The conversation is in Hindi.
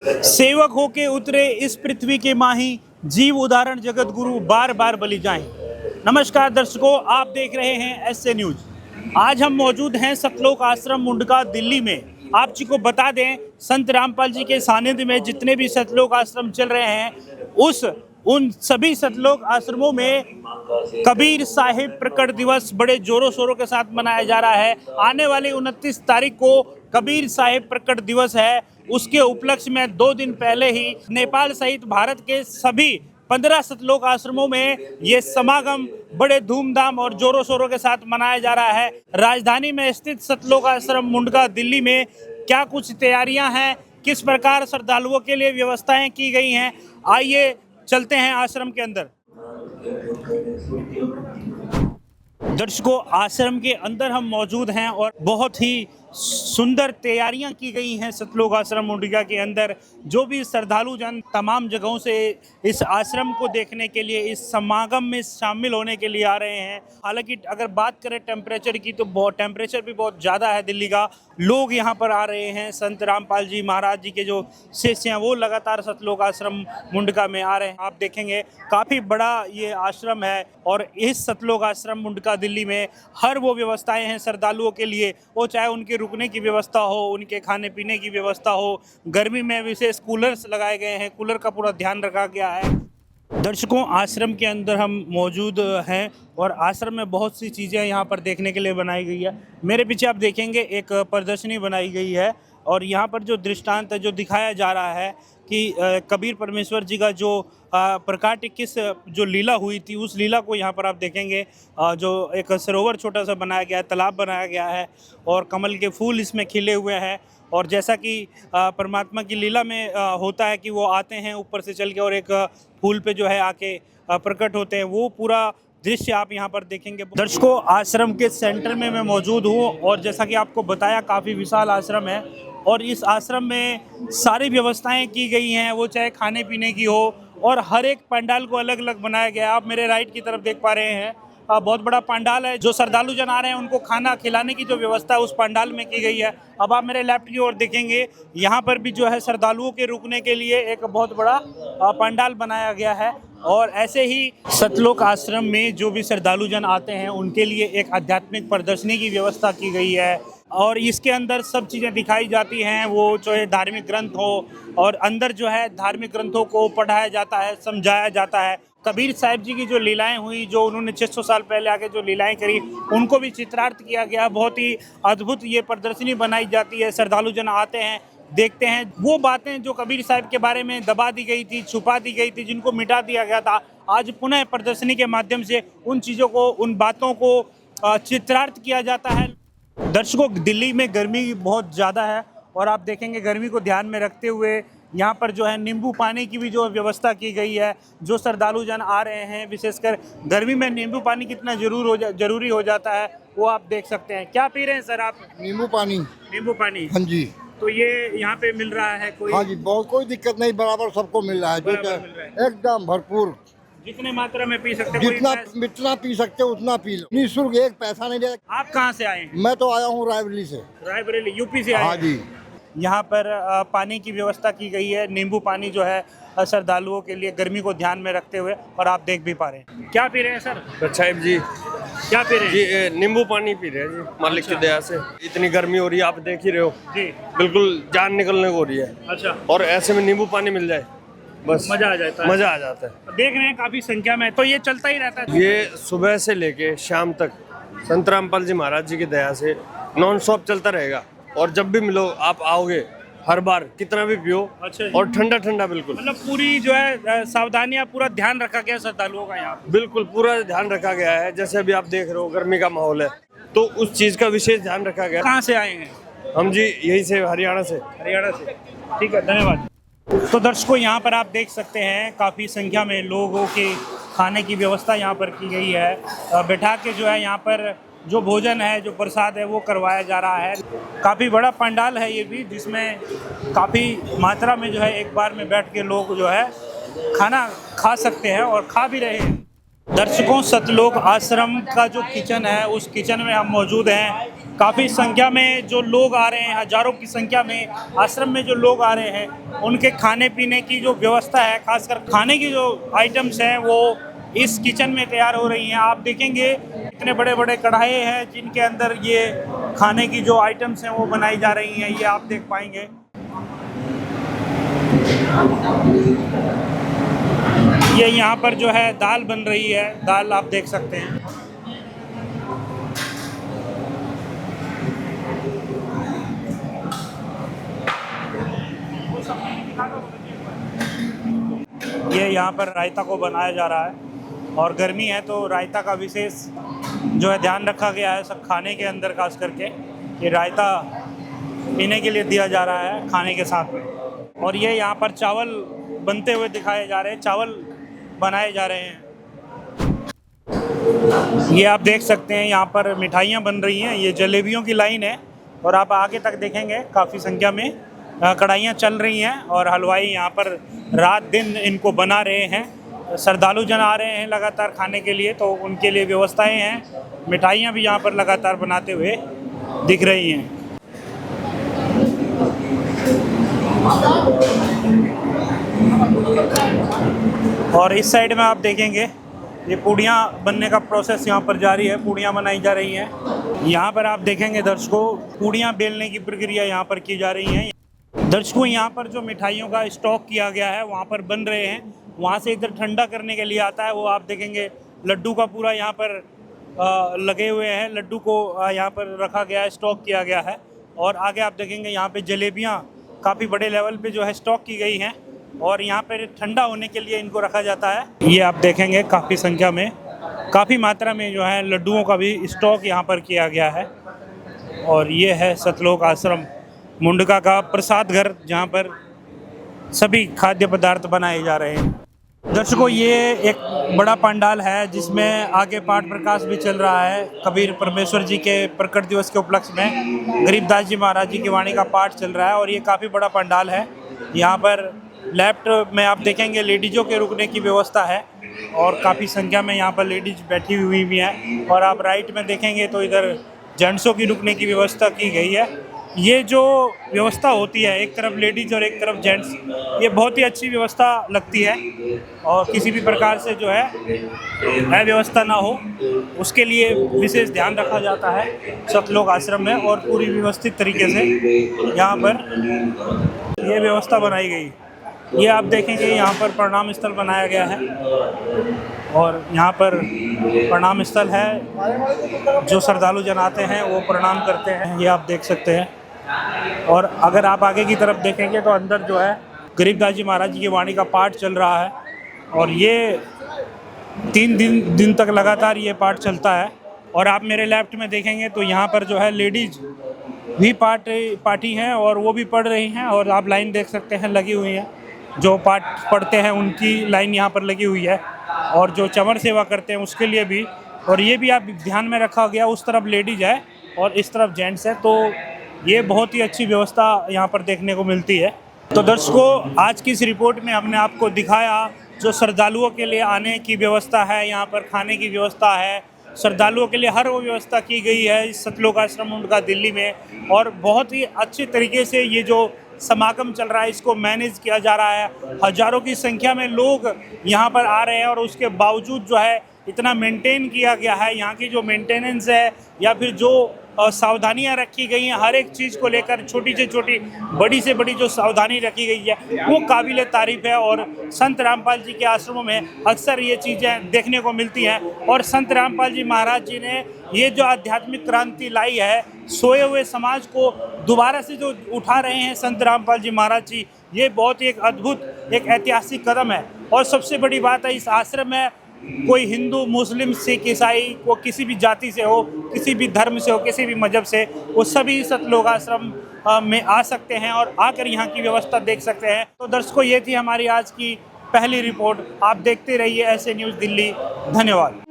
सेवक होके उतरे इस पृथ्वी के माही, जीव उदाहरण जगत गुरु बार बार बलि जाएं। नमस्कार दर्शकों, आप देख रहे हैं एसए न्यूज। आज हम मौजूद हैं सतलोक आश्रम मुंडका दिल्ली में। आप जी को बता दें, संत रामपाल जी के सानिध्य में जितने भी सतलोक आश्रम चल रहे हैं, उन सभी सतलोक आश्रमों में कबीर साहिब प्रकट दिवस बड़े जोरों शोरों के साथ मनाया जा रहा है। आने वाली 29 तारीख को कबीर साहिब प्रकट दिवस है। उसके उपलक्ष्य में 2 दिन पहले ही नेपाल सहित भारत के सभी 15 सतलोक आश्रमों में ये समागम बड़े धूमधाम और जोरों शोरों के साथ मनाया जा रहा है। राजधानी में स्थित सतलोक आश्रम मुंडका दिल्ली में क्या कुछ तैयारियां हैं, किस प्रकार श्रद्धालुओं के लिए व्यवस्थाएं की गई हैं, आइए चलते हैं आश्रम के अंदर। दर्शकों, आश्रम के अंदर हम मौजूद हैं और बहुत ही सुंदर तैयारियां की गई हैं सतलोक आश्रम मुंडका के अंदर। जो भी श्रद्धालु जन तमाम जगहों से इस आश्रम को देखने के लिए, इस समागम में शामिल होने के लिए आ रहे हैं। हालांकि अगर बात करें टेम्परेचर की तो टेम्परेचर भी बहुत ज़्यादा है दिल्ली का। लोग यहाँ पर आ रहे हैं। संत रामपाल जी महाराज जी के जो शिष्य हैं वो लगातार सतलोक आश्रम मुंडका में आ रहे हैं। आप देखेंगे काफ़ी बड़ा ये आश्रम है और इस सतलोक आश्रम मुंडका दिल्ली में हर वो व्यवस्थाएं हैं श्रद्धालुओं के लिए, वो चाहे उनके रुकने की व्यवस्था हो, उनके खाने पीने की व्यवस्था हो। गर्मी में विशेष कूलर्स लगाए गए हैं, कूलर का पूरा ध्यान रखा गया है। दर्शकों, आश्रम के अंदर हम मौजूद हैं और आश्रम में बहुत सी चीज़ें यहाँ पर देखने के लिए बनाई गई है। मेरे पीछे आप देखेंगे एक प्रदर्शनी बनाई गई है और यहाँ पर जो दृष्टांत है, जो दिखाया जा रहा है कि कबीर परमेश्वर जी का जो प्रकाट 21 जो लीला हुई थी, उस लीला को यहाँ पर आप देखेंगे। जो एक सरोवर छोटा सा बनाया गया है, तालाब बनाया गया है और कमल के फूल इसमें खिले हुए हैं। और जैसा कि परमात्मा की लीला में होता है कि वो आते हैं ऊपर से चल के और एक फूल पे जो है आके प्रकट होते हैं, वो पूरा दृश्य आप यहाँ पर देखेंगे। दर्शकों, आश्रम के सेंटर में मैं मौजूद हूँ और जैसा कि आपको बताया, काफ़ी विशाल आश्रम है और इस आश्रम में सारी व्यवस्थाएं की गई हैं, वो चाहे खाने पीने की हो, और हर एक पंडाल को अलग अलग बनाया गया है। आप मेरे राइट की तरफ देख पा रहे हैं, बहुत बड़ा पंडाल है। जो श्रद्धालु जन आ रहे हैं उनको खाना खिलाने की जो व्यवस्था है उस पंडाल में की गई है। अब आप मेरे लेफ्ट की ओर देखेंगे, यहाँ पर भी जो है श्रद्धालुओं के रुकने के लिए एक बहुत बड़ा पंडाल बनाया गया है। और ऐसे ही सतलोक आश्रम में जो भी श्रद्धालु जन आते हैं उनके लिए एक आध्यात्मिक प्रदर्शनी की व्यवस्था की गई है और इसके अंदर सब चीज़ें दिखाई जाती हैं, वो चाहे धार्मिक ग्रंथ हो, और अंदर जो है धार्मिक ग्रंथों को पढ़ाया जाता है, समझाया जाता है। कबीर साहिब जी की जो लीलाएं हुई, जो उन्होंने 600 साल पहले आके जो लीलाएं करी, उनको भी चित्रार्थ किया गया। बहुत ही अद्भुत ये प्रदर्शनी बनाई जाती है। श्रद्धालु जन आते हैं, देखते हैं वो बातें जो कबीर साहिब के बारे में दबा दी गई थी, छुपा दी गई थी, जिनको मिटा दिया गया था, आज पुनः प्रदर्शनी के माध्यम से उन चीज़ों को, उन बातों को चित्रार्थ किया जाता है। दर्शकों, दिल्ली में गर्मी बहुत ज़्यादा है और आप देखेंगे गर्मी को ध्यान में रखते हुए यहाँ पर जो है नींबू पानी की भी जो व्यवस्था की गई है। जो श्रद्धालु जन आ रहे हैं, विशेषकर गर्मी में नींबू पानी कितना जरूरी हो जाता है वो आप देख सकते हैं। क्या पी रहे हैं सर आप? नींबू पानी। नींबू पानी, हाँ जी। तो ये यहाँ पे मिल रहा है कोई? हाँ जी, बहुत कोई दिक्कत नहीं, बराबर सबको मिल रहा है, जो एकदम भरपूर, जितने मात्रा में पी सकते हैं, जितना पी सकते हो उतना पी लो, निःशुल्क, एक पैसा नहीं दे। आप कहाँ से आए? मैं तो आया हूँ रायबरेली से। रायबरेली, यूपी से आए? हाँ जी। यहाँ पर पानी की व्यवस्था की गई है। नींबू पानी जो है श्रद्धालुओं के लिए गर्मी को ध्यान में रखते हुए, और आप देख भी पा रहे हैं। क्या पी रहे हैं सर? साहिब जी, क्या पी रहे हैं? जी नींबू पानी पी रहे हैं जी, मालिक की दया से। इतनी गर्मी हो रही है, आप देख ही रहे हो जी, बिल्कुल जान निकलने को हो रही है। अच्छा, और ऐसे में नींबू पानी मिल जाए बस मजा आ जाता है। मजा आ जाता है। देख रहे हैं काफी संख्या में, तो ये चलता ही रहता है। ये सुबह से लेके शाम तक संत रामपाल जी महाराज जी की दया से नॉन स्टॉप चलता रहेगा। और जब भी मिलो आप आओगे, हर बार कितना भी पियो। अच्छा, और ठंडा ठंडा बिल्कुल, मतलब पूरी जो है सावधानियां, पूरा ध्यान रखा गया श्रद्धालुओं का यहाँ? बिल्कुल पूरा ध्यान रखा गया है। जैसे अभी आप देख रहे हो गर्मी का माहौल है, तो उस चीज का विशेष ध्यान रखा गया। कहाँ से आए हैं? हम जी यही से, हरियाणा से। हरियाणा से, ठीक है, धन्यवाद। तो दर्शकों, यहाँ पर आप देख सकते हैं काफ़ी संख्या में लोगों के खाने की व्यवस्था यहाँ पर की गई है। बैठा के जो है यहाँ पर जो भोजन है, जो प्रसाद है, वो करवाया जा रहा है। काफ़ी बड़ा पंडाल है ये भी, जिसमें काफ़ी मात्रा में जो है एक बार में बैठ के लोग जो है खाना खा सकते हैं और खा भी रहे हैं। दर्शकों, सतलोक आश्रम का जो किचन है, उस किचन में हम मौजूद हैं। काफ़ी संख्या में जो लोग आ रहे हैं, हजारों की संख्या में आश्रम में जो लोग आ रहे हैं, उनके खाने पीने की जो व्यवस्था है, खासकर खाने की जो आइटम्स हैं वो इस किचन में तैयार हो रही हैं। आप देखेंगे इतने बड़े बड़े कढ़ाई हैं जिनके अंदर ये खाने की जो आइटम्स हैं वो बनाई जा रही हैं, ये आप देख पाएंगे। ये यहाँ पर जो है दाल बन रही है, दाल आप देख सकते हैं। ये यहाँ पर रायता को बनाया जा रहा है और गर्मी है तो रायता का विशेष जो है ध्यान रखा गया है। सब खाने के अंदर खास करके ये रायता पीने के लिए दिया जा रहा है खाने के साथ में। और ये यहाँ पर चावल बनते हुए दिखाए जा रहे हैं, चावल बनाए जा रहे हैं। ये आप देख सकते हैं यहाँ पर मिठाइयाँ बन रही हैं, ये जलेबियों की लाइन है और आप आगे तक देखेंगे काफ़ी संख्या में कढ़ाइयाँ चल रही हैं और हलवाई यहाँ पर रात दिन इनको बना रहे हैं। श्रद्धालु जन आ रहे हैं लगातार खाने के लिए, तो उनके लिए व्यवस्थाएं हैं। मिठाइयाँ भी यहाँ पर लगातार बनाते हुए दिख रही हैं। और इस साइड में आप देखेंगे ये पूड़ियाँ बनने का प्रोसेस यहाँ पर जारी है, पूड़ियाँ बनाई जा रही हैं। यहाँ पर आप देखेंगे दर्शकों, पूड़ियाँ बेलने की प्रक्रिया यहाँ पर की जा रही है। दर्शकों, यहाँ पर जो मिठाइयों का स्टॉक किया गया है वहाँ पर बन रहे हैं, वहाँ से इधर ठंडा करने के लिए आता है। वो आप देखेंगे लड्डू का पूरा यहाँ पर लगे हुए हैं, लड्डू को यहाँ पर रखा गया है, स्टॉक किया गया है। और आगे आप देखेंगे यहाँ पे जलेबियाँ काफ़ी बड़े लेवल पे जो है स्टॉक की गई हैं और यहाँ पर ठंडा होने के लिए इनको रखा जाता है। ये आप देखेंगे काफ़ी संख्या में, काफ़ी मात्रा में जो है लड्डुओं का भी स्टॉक यहाँ पर किया गया है। और ये है सतलोक आश्रम मुंडका का प्रसाद घर, जहाँ पर सभी खाद्य पदार्थ बनाए जा रहे हैं। दर्शकों, ये एक बड़ा पंडाल है जिसमें आगे पाठ प्रकाश भी चल रहा है। कबीर परमेश्वर जी के प्रकट दिवस के उपलक्ष्य में गरीबदास जी महाराज जी की वाणी का पाठ चल रहा है और ये काफ़ी बड़ा पंडाल है। यहाँ पर लेफ्ट में आप देखेंगे लेडीज़ों के रुकने की व्यवस्था है और काफ़ी संख्या में यहाँ पर लेडीज बैठी हुई भी हैं। और आप राइट में देखेंगे तो इधर जेंट्सों की रुकने की व्यवस्था की गई है। ये जो व्यवस्था होती है, एक तरफ लेडीज़ और एक तरफ जेंट्स, ये बहुत ही अच्छी व्यवस्था लगती है और किसी भी प्रकार से जो है अव्यवस्था ना हो उसके लिए विशेष ध्यान रखा जाता है सतलोक आश्रम में। और पूरी व्यवस्थित तरीके से यहाँ पर ये व्यवस्था बनाई गई। ये आप देखेंगे यहाँ पर प्रणाम स्थल बनाया गया है और यहाँ पर प्रणाम स्थल है, जो श्रद्धालु जन आते हैं वो प्रणाम करते हैं, ये आप देख सकते हैं। और अगर आप आगे की तरफ देखेंगे तो अंदर जो है गरीबदास जी महाराज जी की वाणी का पाठ चल रहा है और ये 3 दिन तक लगातार ये पाठ चलता है। और आप मेरे लेफ्ट में देखेंगे तो यहाँ पर जो है लेडीज़ भी पाठी हैं और वो भी पढ़ रही हैं और आप लाइन देख सकते हैं लगी हुई है। जो पाठ पढ़ते हैं उनकी लाइन यहाँ पर लगी हुई है और जो चंवर सेवा करते हैं उसके लिए भी। और ये भी आप ध्यान में रखा गया, उस तरफ लेडीज़ है और इस तरफ जेंट्स है, तो ये बहुत ही अच्छी व्यवस्था यहाँ पर देखने को मिलती है। तो दर्शकों, आज की इस रिपोर्ट में हमने आपको दिखाया जो श्रद्धालुओं के लिए आने की व्यवस्था है, यहाँ पर खाने की व्यवस्था है, श्रद्धालुओं के लिए हर वो व्यवस्था की गई है इस सतलोक आश्रम उनका दिल्ली में। और बहुत ही अच्छे तरीके से ये जो समागम चल रहा है इसको मैनेज किया जा रहा है। हजारों की संख्या में लोग यहाँ पर आ रहे हैं और उसके बावजूद जो है इतना मेंटेन किया गया है। यहाँ की जो मेंटेनेंस है या फिर जो सावधानियां रखी गई हैं, हर एक चीज़ को लेकर छोटी से छोटी बड़ी से बड़ी जो सावधानी रखी गई है वो काबिल तारीफ़ है। और संत रामपाल जी के आश्रमों में अक्सर ये चीज़ें देखने को मिलती हैं और संत रामपाल जी महाराज जी ने ये जो आध्यात्मिक क्रांति लाई है, सोए हुए समाज को दोबारा से जो उठा रहे हैं संत रामपाल जी महाराज जी, ये बहुत ही एक अद्भुत एक ऐतिहासिक कदम है। और सबसे बड़ी बात है, इस आश्रम में कोई हिंदू, मुस्लिम, सिख, ईसाई, वो किसी भी जाति से हो, किसी भी धर्म से हो, किसी भी मजहब से, वो सभी सतलोक आश्रम में आ सकते हैं और आकर यहाँ की व्यवस्था देख सकते हैं। तो दर्शकों, ये थी हमारी आज की पहली रिपोर्ट। आप देखते रहिए ऐसे न्यूज़ दिल्ली। धन्यवाद।